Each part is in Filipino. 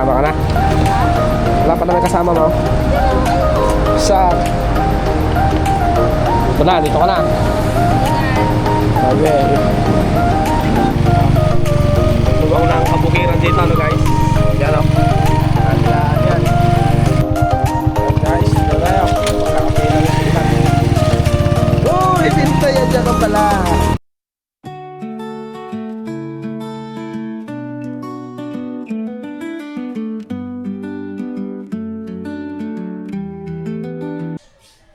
kasama ka na? Wala pa na may kasama mo? Saan? Dito na, dito ka na. Okay. Lugaw na ang kabukiran dito, ano guys? Yan o. Yan. Guys, dito tayo. Pagkakapilan yung pilan. Uy, pintayan dyan ka pala.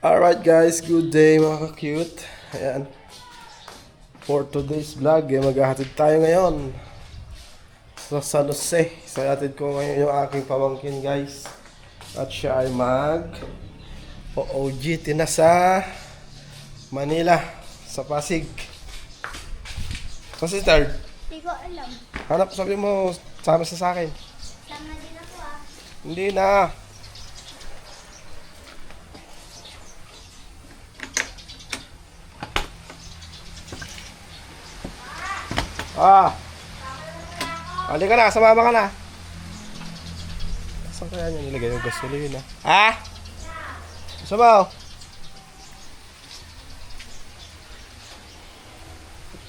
Alright guys, good day mga ka-cute. Ayan. For today's vlog, maghahatid tayo ngayon sa San Jose. Hatid ko ngayon yung aking pamangkin guys. At siya ay OOGT na sa Manila, sa Pasig. Kasi third? Hindi ko alam. Hanap, sabi mo, sama sa akin. Sama din ako ah. Hindi na. Halika na, sumama ka na. Saan kaya niya nilagay yung gasolina? Sabaw.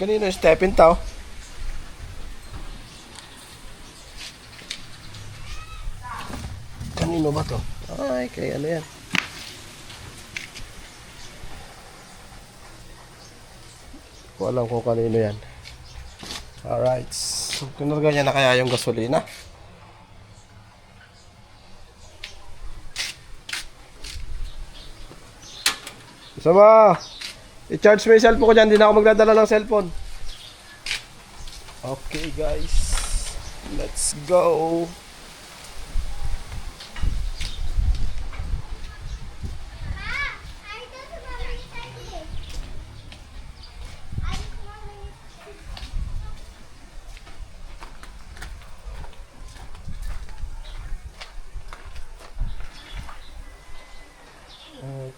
Kanino yung stepin tao? Kanino ba to? Ay, kaya ano yan? Ko alam kung kanino yan. Alright. So, kinarga niya na kaya yung gasolina. Isa ba? I-charge mo yung cellphone ko dyan. Hindi na ako magdadala ng cellphone. Okay guys. Let's go.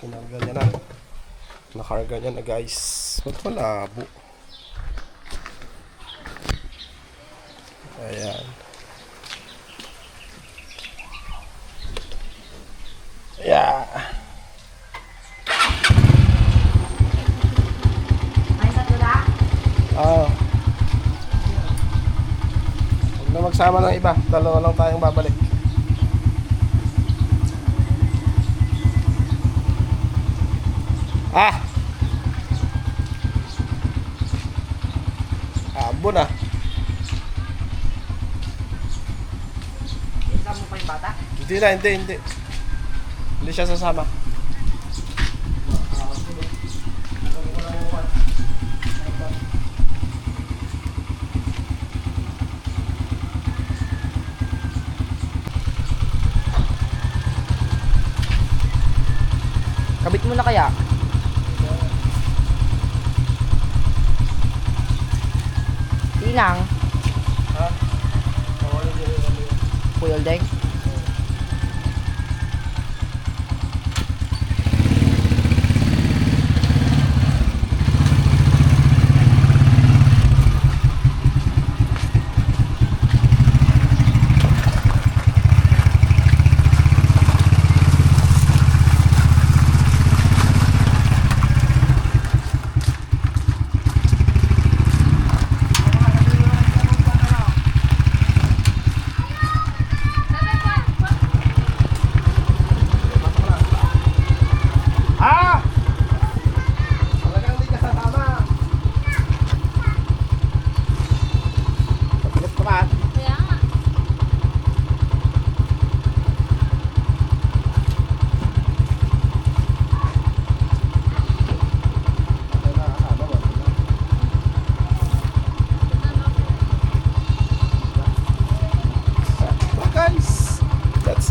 Kinarga niya na. Nakarga niya na guys. Ba't malabo? Ayan. Yeah. May sa tula? Huwag na magsama ng iba. Dalawa lang tayong babalik. Abo na. Isama mo pa yung bata? Hindi na, hindi. Hindi siya sasama. Kabit mo na kaya? Inang. Puyol deng.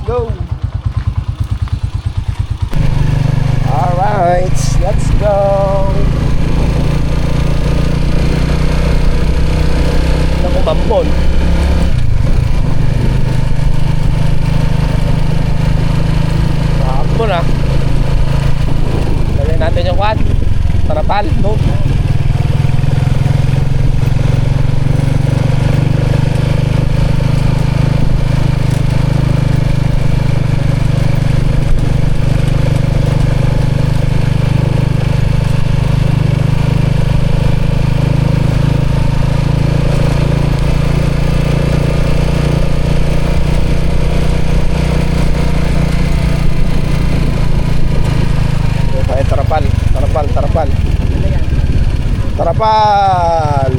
Go! Alright, let's go! Naku, bampon. Bampon ah. Lagyan natin yung kwan. Tarapal, no? Tarapal!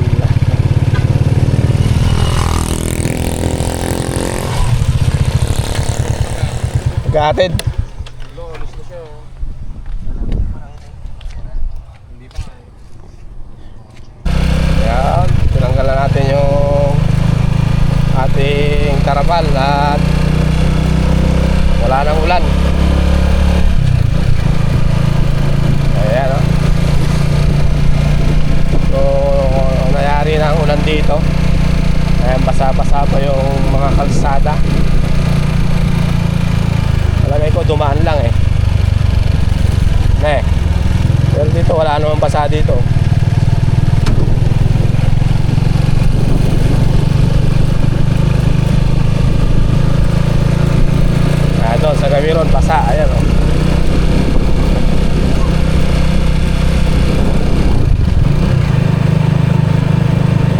Magkahatid. Yan, tinanggalan natin yung ating tarapal at wala nang ulan. Ayan, oh. So, nangyari na ang ulan dito. Ayan, basa-basa pa yung mga kalsada. Palagay ko dumaan lang eh. Pero dito wala namang basa dito. Doon sa Gamiron, basa. Ayan, oh.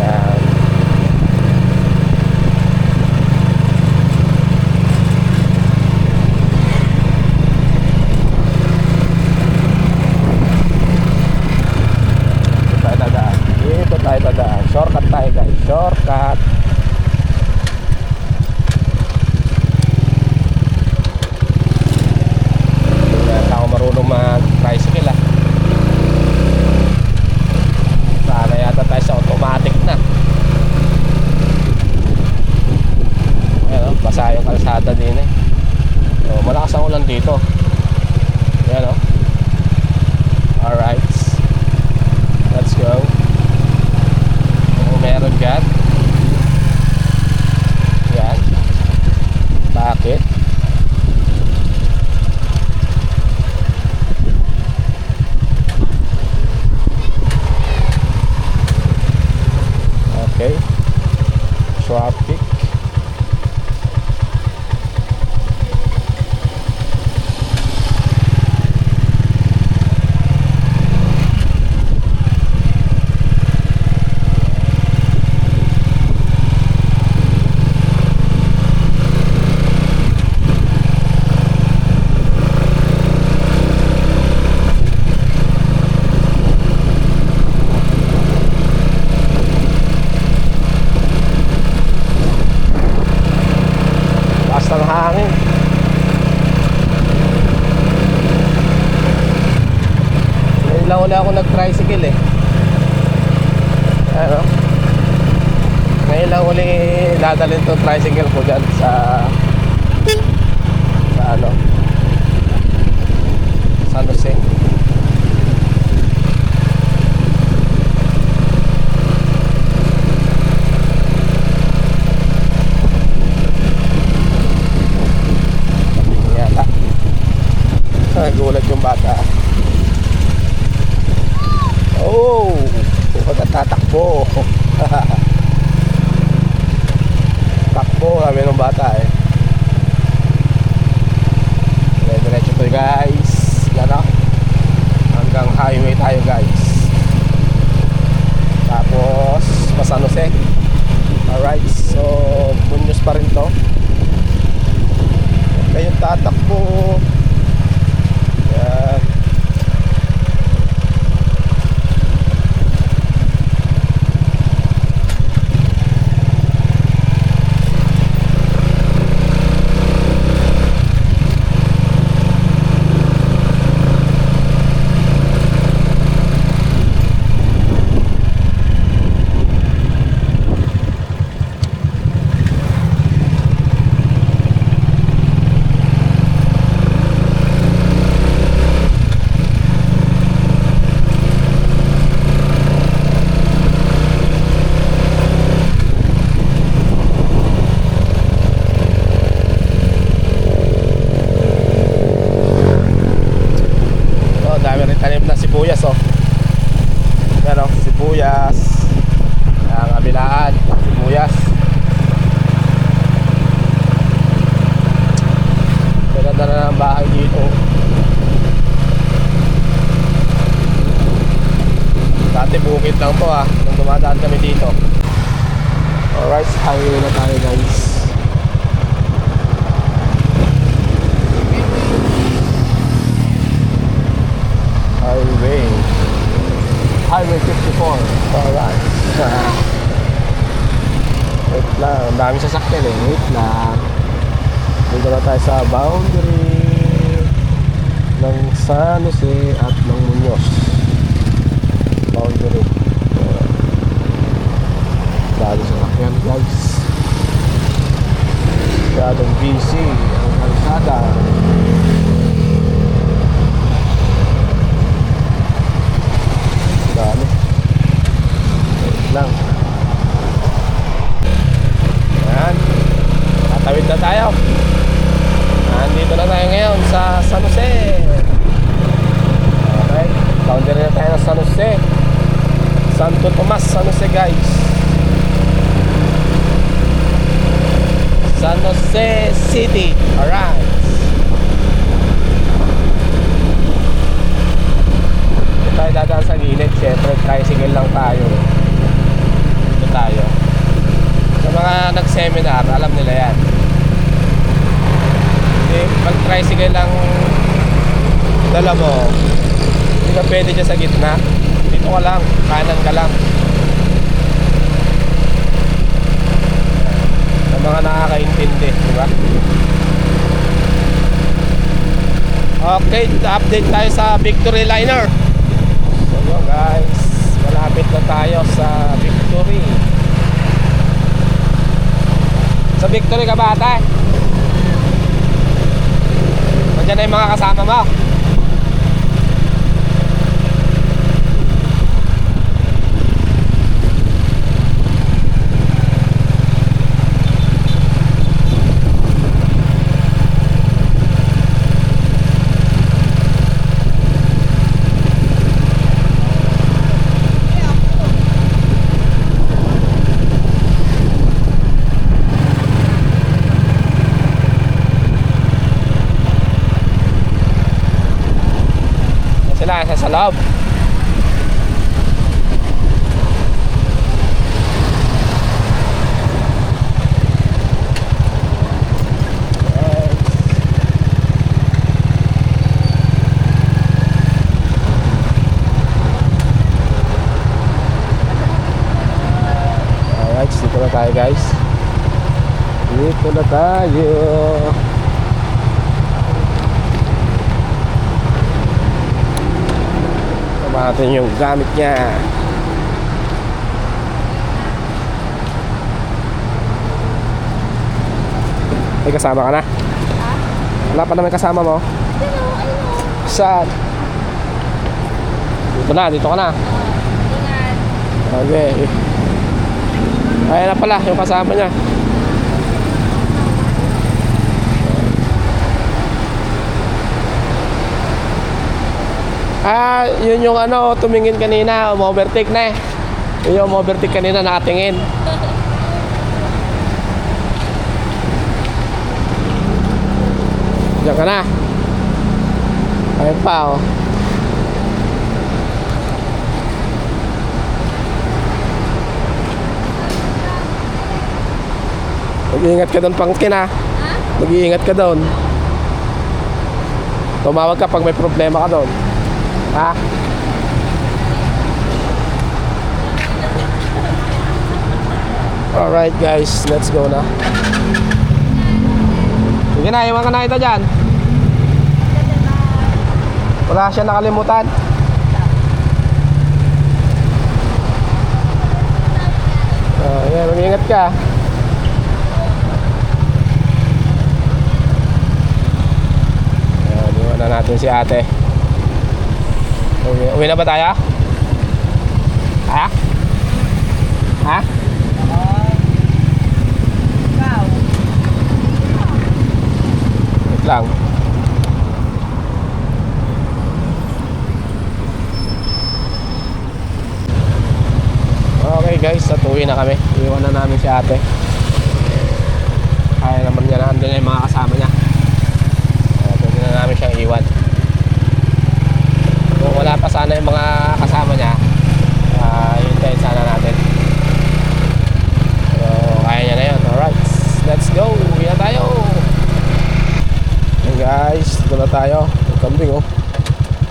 Ayan. Dito tayo dadaan. Shortcut tayo, guys. Shortcut. Marunong mag-tricycle ah. Sana yata tayo sa automatic na. Ayan o, basa yung kalsada din eh. So, malakas ang ulan dito. Ayan o. Alright, let's go. Kung meron dyan. Yan. Bakit? Okay, traffic. Ng hangin. Ngayon lang ulit ako nag-tricycle eh. Ano? Ngayon lang ulit dadalhin itong tricycle ko dyan sa ano, San Jose. Nagulat yung bata. Oh, pagkatatakbo. Takbo kami ng bata eh. Diretso to guys. Gano? Hanggang highway tayo guys. Tapos San Jose. Alright, so Muñoz pa rin to. Kayong tatakbo. Yan. Tanim na sibuyas oh. Yan oh, sibuyas. Ang kabilaan, sibuyas. Maganda na ng bahay dito. Dati bukid lang to ah, nung dumadaan kami dito. Alright, highway na tayo guys. Highway 54. Dito na tayo sa boundary ng San Jose at ng Muñoz. Boundary. Dali sa lakyan guys. Masyadong busy ang kalsada. Dami. Wait lang. Ayan. Tatawid na tayo. Nandito na tayo ngayon sa San Jose. Okay. Boundary na tayo ng San Jose. Santo Tomas, San Jose guys. San Jose City. Alright. Dito tayo dadaan sa gilid. Siyempre, tricycle lang tayo. Dito tayo. Sa mga nag-seminar, alam nila yan. Pag tricycle lang dala mo, hindi ka pwede dyan sa gitna. Dito ka lang, kanan ka lang. Sa mga nakakaintindi, di ba? Okay, update tayo sa Victory Liner. So yun guys, malapit na tayo sa Victory. Sa Victory ka ba ate? Nandiyan na yung mga kasama mo. Sa loob. Alright, dito na tayo guys. Dito na tayo. Natin yung gamit niya. May kasama ka na? Wala pa na may kasama mo? Saan? Dito ka na. Okay. Ayan na pala yung kasama niya. Yun yung ano, tumingin kanina, overtake na eh. Yun yung overtake kanina, nakatingin. Diyan ka na. Ayun pa oh. Mag-iingat ka doon pangkin ha. Mag-iingat ka doon. Tumawag ka pag may problema ka doon. Ha? Alright guys, let's go na. Sige na, iwan ka na kita dyan. Wala siya nakalimutan. Ayan, mag-ingat ka. Ayan, iwan na natin si ate. Uwi na ba tayo? Ha? Ha? Wait lang. Okay guys, at uwi na kami. Iwan na namin si ate. Kaya naman niya na, andun na yung mga kasama niya. Pwede na namin siyang iwan. Kung wala pa sana yung mga kasama niya, hintayin sana natin. So, kaya niya na yun. Alright, let's go. Uwi na tayo. Hey guys, dito na tayo. Yung kambing oh.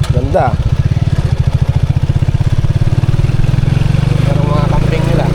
Ganda. Pero mga kambing nila.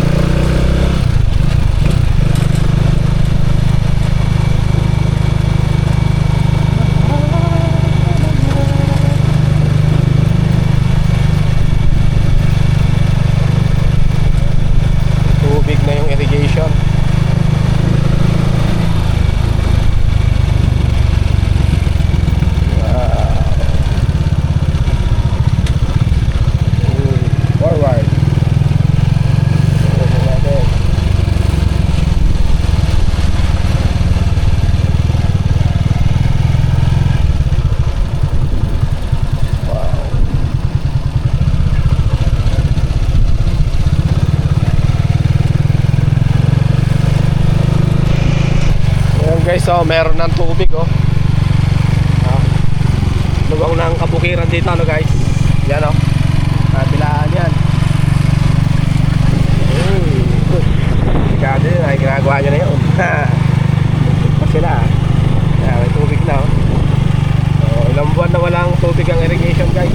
guys, oh, meron ng tubig, oh. Lugaw ng kabukiran dito, ano guys. Yan, oh. Kabilaan yan. Sigado yun, ay ginagawa nyo na yun. Pa sila, ah. Yan, may tubig na, oh. So, ilang buwan na walang tubig ang irrigation, guys.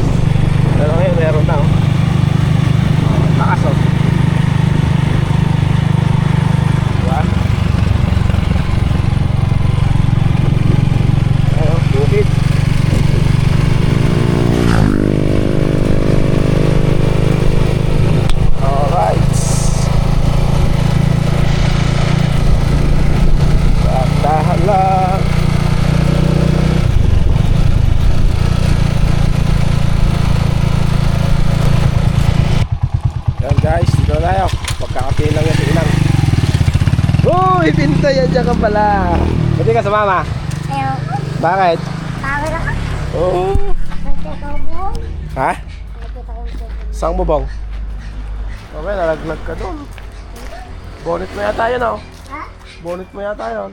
Pero ngayon, meron na, oh. Lakas, oh. Diba? Ayun, bukid. Alright. Dahan lang. Yan guys, dito na tayo. Pagkakapiin lang yan si Inang. Uy, pinta yan dyan ka pala. Pwede ka sumama? Ayaw. Bakit? Tawag ako. Oo. Nagkita ko buhong. Ha? Nagkita ko buhong. Saan mo bang? Okay, nalaglag ka doon. Bonnet mo yata yun, oh. Ha? Bonnet mo yata yun.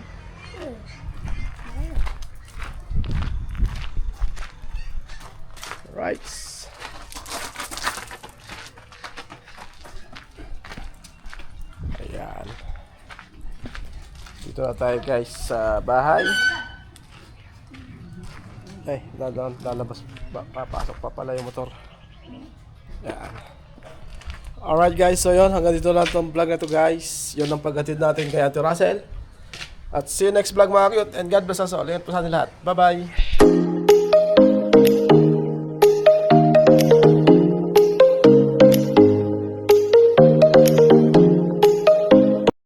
Right. Ayan. Dito na tayo guys sa bahay. Ay, lalabas. Papasok pa pala yung motor. Ayan. Alright guys, so yun. Hanggang dito lang itong vlog na to guys. Yun ang paghatid natin kay Ate Russell. At see you next vlog mga cute. And God bless us all. Ingat po sa atin lahat. Bye bye.